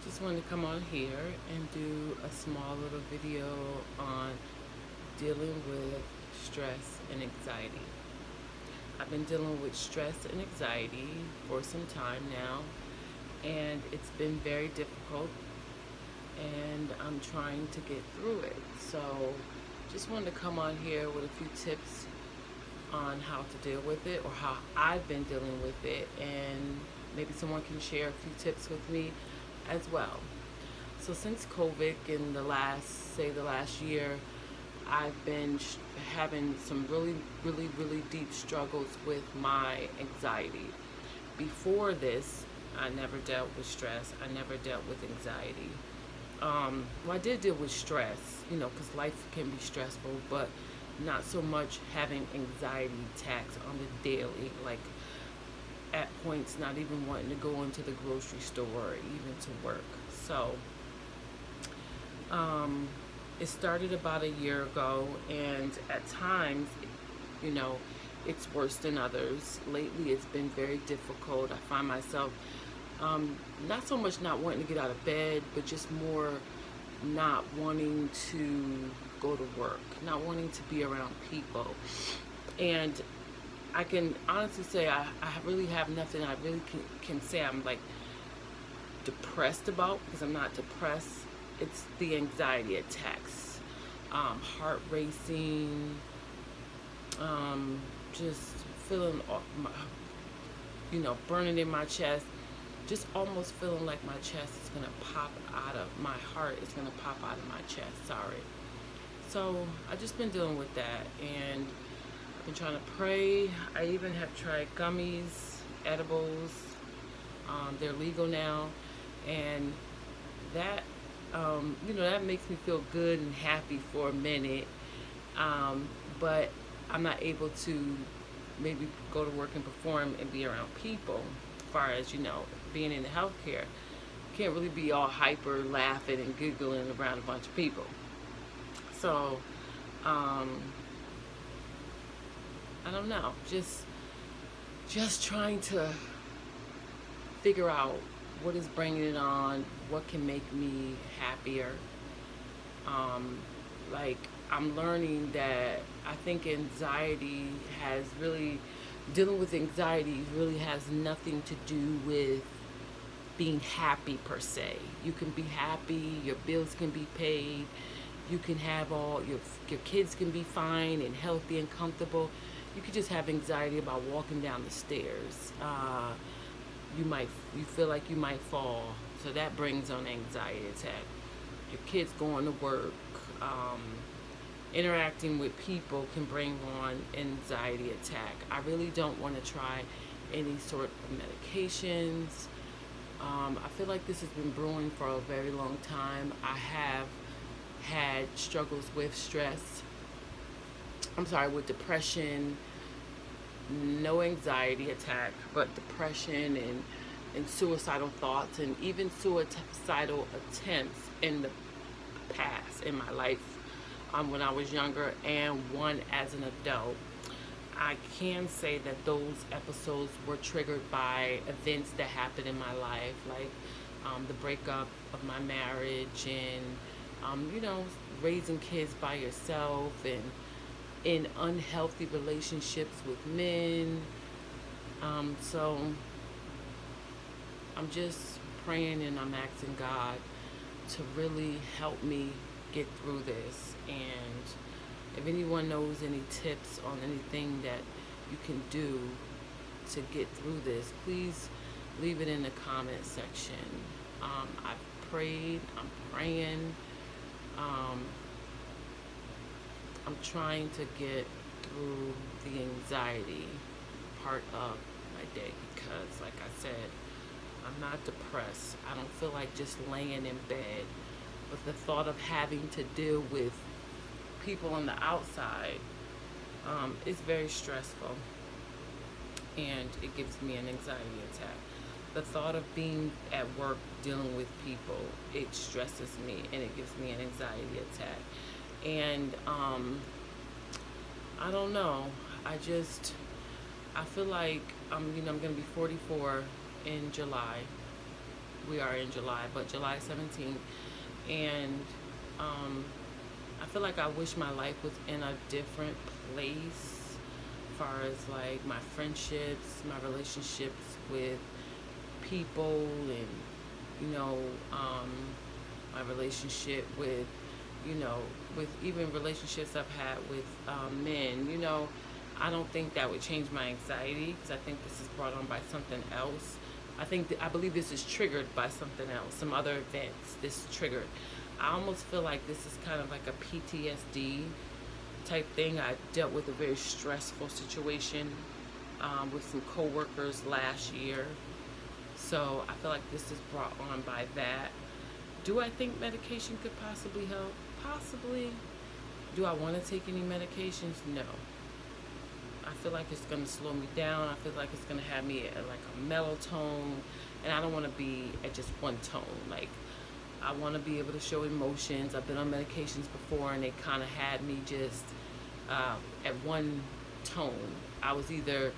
Just wanted to come on here and do a small little video on dealing with stress and anxiety. I've been dealing with stress and anxiety for some time now, and it's been very difficult, and I'm trying to get through it. So, just wanted to come on here with a few tips on how to deal with it or how I've been dealing with it, and maybe someone can share a few tips with me as well. So since COVID in the last year, I've been having some really deep struggles with my anxiety. Before this, I never dealt with stress. I never dealt with anxiety. Well, I did deal with stress, because life can be stressful, but not so much having anxiety attacks on the daily, like at points not even wanting to go into the grocery store or even to work. So it started about a year ago, and at times, you know, it's worse than others. Lately, it's been very difficult. I find myself not so much not wanting to get out of bed, but just more not wanting to go to work, not wanting to be around people. And I can honestly say I really have nothing I really can say I'm like depressed about, because I'm not depressed. It's the anxiety attacks, heart racing, just feeling, burning in my chest, just almost feeling like my chest is gonna pop out of my heart is gonna pop out of my chest. Sorry. So I just been dealing with that, and I've been trying to pray. I even have tried gummies, edibles. They're legal now, and that that makes me feel good and happy for a minute. But I'm not able to maybe go to work and perform and be around people. As far as being in the healthcare, can't really be all hyper, laughing and giggling around a bunch of people. So, I don't know. Just trying to figure out what is bringing it on, what can make me happier. Like, I'm learning that I think dealing with anxiety really has nothing to do with being happy per se. You can be happy, your bills can be paid, you can have your kids can be fine and healthy and comfortable. You could just have anxiety about walking down the stairs. You feel like you might fall, so that brings on anxiety attack. Your kids going to work, interacting with people can bring on anxiety attack. I really don't want to try any sort of medications. I feel like this has been brewing for a very long time. I have had struggles with with depression, no anxiety attack, but depression and suicidal thoughts, and even suicidal attempts in the past in my life, when I was younger, and one as an adult. I can say that those episodes were triggered by events that happened in my life, like the breakup of my marriage, and raising kids by yourself, and in unhealthy relationships with men. So I'm just praying and I'm asking God to really help me get through this. And if anyone knows any tips on anything that you can do to get through this, please leave it in the comment section. I've prayed, I'm praying. I'm trying to get through the anxiety part of my day, because, like I said, I'm not depressed. I don't feel like just laying in bed. But the thought of having to deal with people on the outside is very stressful, and it gives me an anxiety attack. The thought of being at work dealing with people, it stresses me and it gives me an anxiety attack. And I don't know. I feel like I'm going to be 44 in July. we are in July, but July 17th. And I feel like I wish my life was in a different place as far as like my friendships, my relationships with people, and you know, my relationship with, you know, with even relationships I've had with men. You know, I don't think that would change my anxiety, because I think this is brought on by something else. I believe this is triggered by something else, some other events. This is triggered. I almost feel like this is kind of like a PTSD type thing. I dealt with a very stressful situation with some coworkers last year. So I feel like this is brought on by that. Do I think medication could possibly help? Possibly. Do I want to take any medications? No. I feel like it's going to slow me down. I feel like it's going to have me at like a mellow tone, and I don't want to be at just one tone. Like, I want to be able to show emotions. I've been on medications before, and they kind of had me just at one tone. I was either,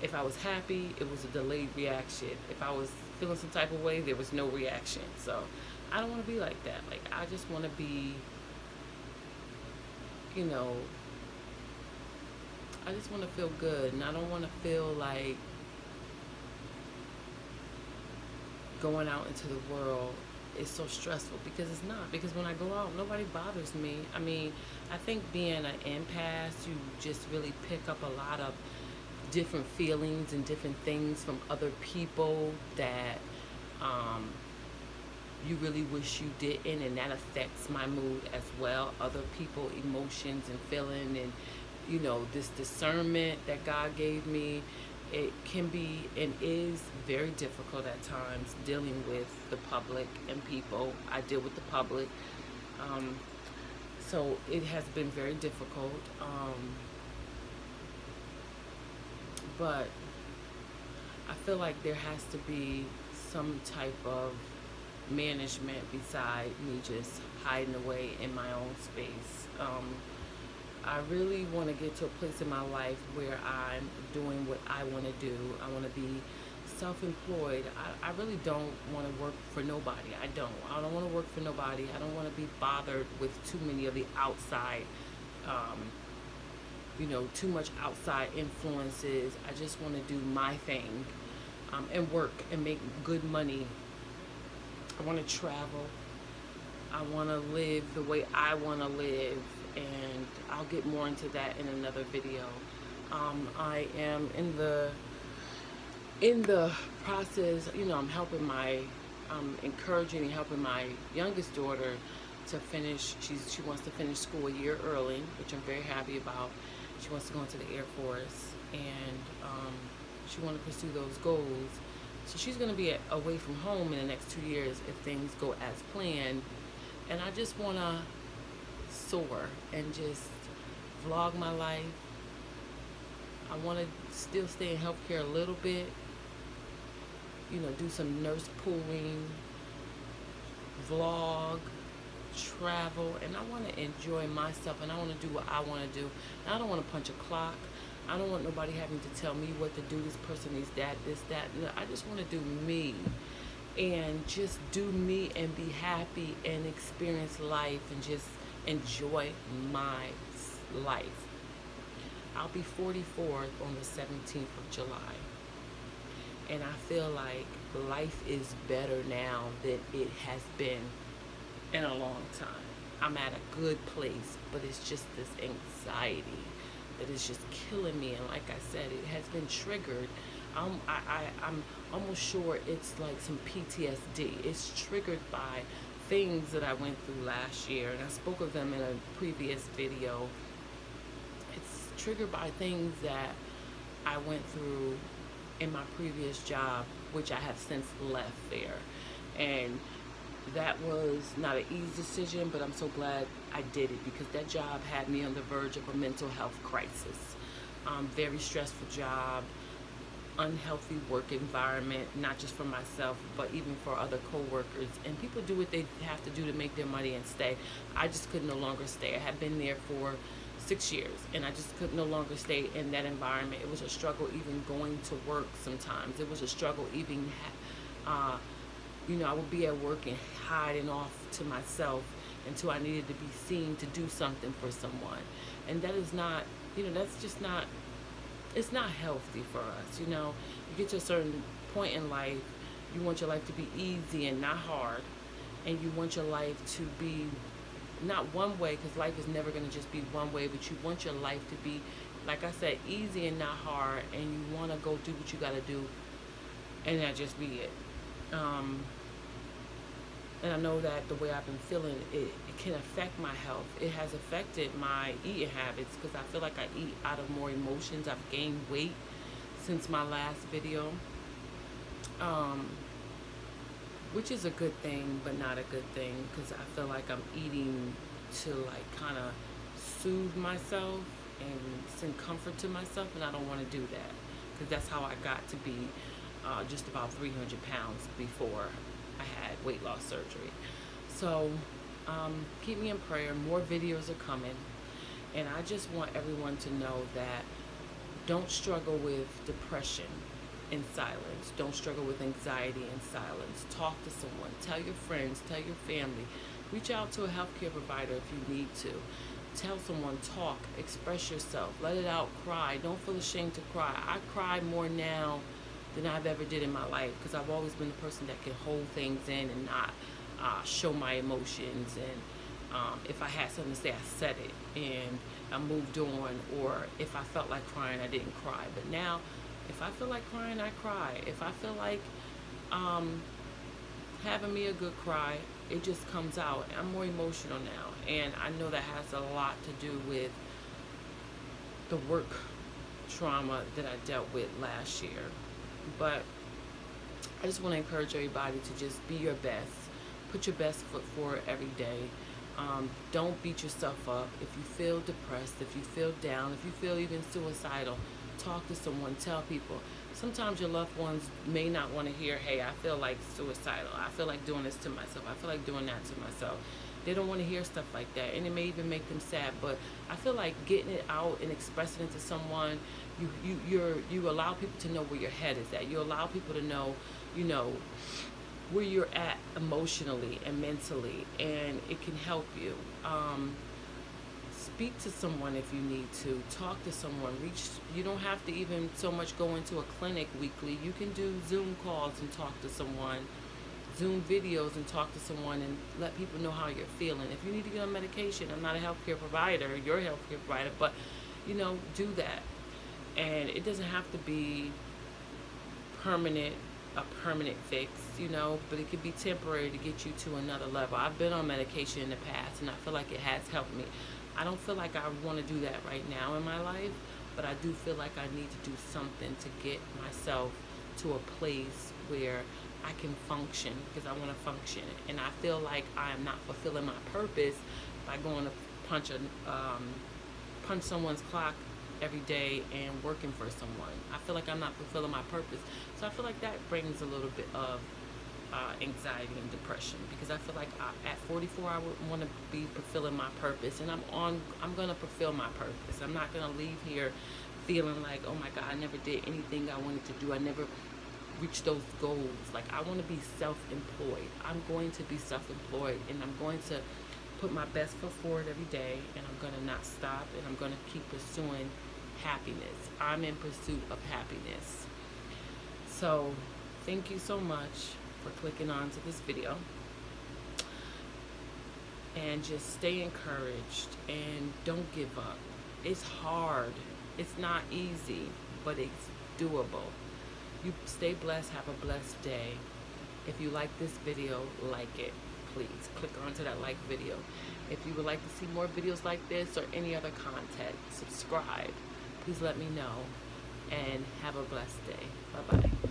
if I was happy, it was a delayed reaction. If I was feeling some type of way, there was no reaction. So I don't want to be like that. Like, I just want to be, you know, I just want to feel good, and I don't want to feel like going out into the world is so stressful, because it's not. Because when I go out, nobody bothers me. I mean, I think being an empath, you just really pick up a lot of different feelings and different things from other people that you really wish you didn't, and that affects my mood as well. Other people emotions and feeling, and you know, this discernment that God gave me, it can be and is very difficult at times dealing with the public and people. I deal with the public, so it has been very difficult, but I feel like there has to be some type of management beside me just hiding away in my own space. I really want to get to a place in my life where I'm doing what I want to do. I want to be self-employed. I really don't want to work for nobody. I don't want to work for nobody. I don't want to be bothered with too many of the outside, you know, too much outside influences. I just want to do my thing, and work and make good money. I want to travel. I want to live the way I want to live, and I'll get more into that in another video. I am in the process, you know, I'm encouraging and helping my youngest daughter to finish. She wants to finish school a year early, which I'm very happy about. She wants to go into the Air Force, and she wants to pursue those goals. So she's going to be away from home in the next 2 years if things go as planned. And I just want to soar and just vlog my life. I want to still stay in healthcare a little bit, you know, do some nurse pooling, vlog, travel, and I want to enjoy myself, and I want to do what I want to do. And I don't want to punch a clock. I don't want nobody having to tell me what to do. This person needs that, this, that. No, I just want to do me, and just do me and be happy and experience life and just enjoy my life. I'll be 44 on the 17th of July, and I feel like life is better now than it has been in a long time. I'm at a good place, but it's just this anxiety that is just killing me. And like I said, it has been triggered. I'm almost sure it's like some PTSD. It's triggered by things that I went through last year, and I spoke of them in a previous video. It's triggered by things that I went through in my previous job, which I have since left there. And that was not an easy decision, but I'm so glad I did it, because that job had me on the verge of a mental health crisis. Very stressful job, unhealthy work environment, not just for myself, but even for other co-workers. And people do what they have to do to make their money and stay. I just could no longer stay. I had been there for 6 years, and I just could no longer stay in that environment. It was a struggle even going to work sometimes. It was a struggle even I would be at work and hiding off to myself until I needed to be seen to do something for someone. And that is not, that's just not, it's not healthy for us. You get to a certain point in life, you want your life to be easy and not hard. And you want your life to be not one way, because life is never going to just be one way, but you want your life to be, like I said, easy and not hard. And you want to go do what you got to do, and that just be it. And I know that the way I've been feeling, it can affect my health. It has affected my eating habits, because I feel like I eat out of more emotions. I've gained weight since my last video, which is a good thing, but not a good thing, because I feel like I'm eating to like kind of soothe myself and send comfort to myself, and I don't want to do that, because that's how I got to be just about 300 pounds before I had weight loss surgery. So keep me in prayer. More videos are coming, and I just want everyone to know that don't struggle with depression in silence. Don't struggle with anxiety in silence. Talk to someone. Tell your friends. Tell your family. Reach out to a healthcare provider if you need to. Tell someone. Talk. Express yourself. Let it out. Cry. Don't feel ashamed to cry. I cry more now than I've ever did in my life, because I've always been the person that can hold things in and not show my emotions. And if I had something to say, I said it and I moved on. Or if I felt like crying, I didn't cry. But now, if I feel like crying, I cry. If I feel like having me a good cry, it just comes out. I'm more emotional now, and I know that has a lot to do with the work trauma that I dealt with last year. But I just want to encourage everybody to just be your best. Put your best foot forward every day. Don't beat yourself up. If you feel depressed, if you feel down, if you feel even suicidal, talk to someone. Tell people. Sometimes your loved ones may not want to hear, hey, I feel like suicidal. I feel like doing this to myself. I feel like doing that to myself. They don't want to hear stuff like that, and it may even make them sad. But I feel like getting it out and expressing it to someone, you allow people to know where your head is at. You allow people to know, where you're at emotionally and mentally, and it can help you. Speak to someone if you need to. Talk to someone. You don't have to even so much go into a clinic weekly. You can do Zoom calls and talk to someone. Zoom videos and talk to someone, and let people know how you're feeling. If you need to get on medication, I'm not a healthcare provider, you're a healthcare provider, but do that. And it doesn't have to be a permanent fix, but it could be temporary to get you to another level. I've been on medication in the past, and I feel like it has helped me. I don't feel like I want to do that right now in my life, but I do feel like I need to do something to get myself to a place where I can function, because I want to function. And I feel like I am not fulfilling my purpose by going to punch someone's clock every day and working for someone. I feel like I'm not fulfilling my purpose. So I feel like that brings a little bit of anxiety and depression, because I feel like at 44 I would want to be fulfilling my purpose, and I'm going to fulfill my purpose. I'm not going to leave here feeling like, oh my God, I never did anything I wanted to do. I never reach those goals. Like, I want to be self-employed. I'm going to be self-employed, and I'm going to put my best foot forward every day, and I'm going to not stop, and I'm going to keep pursuing happiness. I'm in pursuit of happiness. So thank you so much for clicking on to this video, and just stay encouraged and don't give up. It's hard. It's not easy, but it's doable. You stay blessed. Have a blessed day. If you like this video, like it. Please click onto that like video. If you would like to see more videos like this or any other content, subscribe. Please let me know, and have a blessed day. Bye-bye.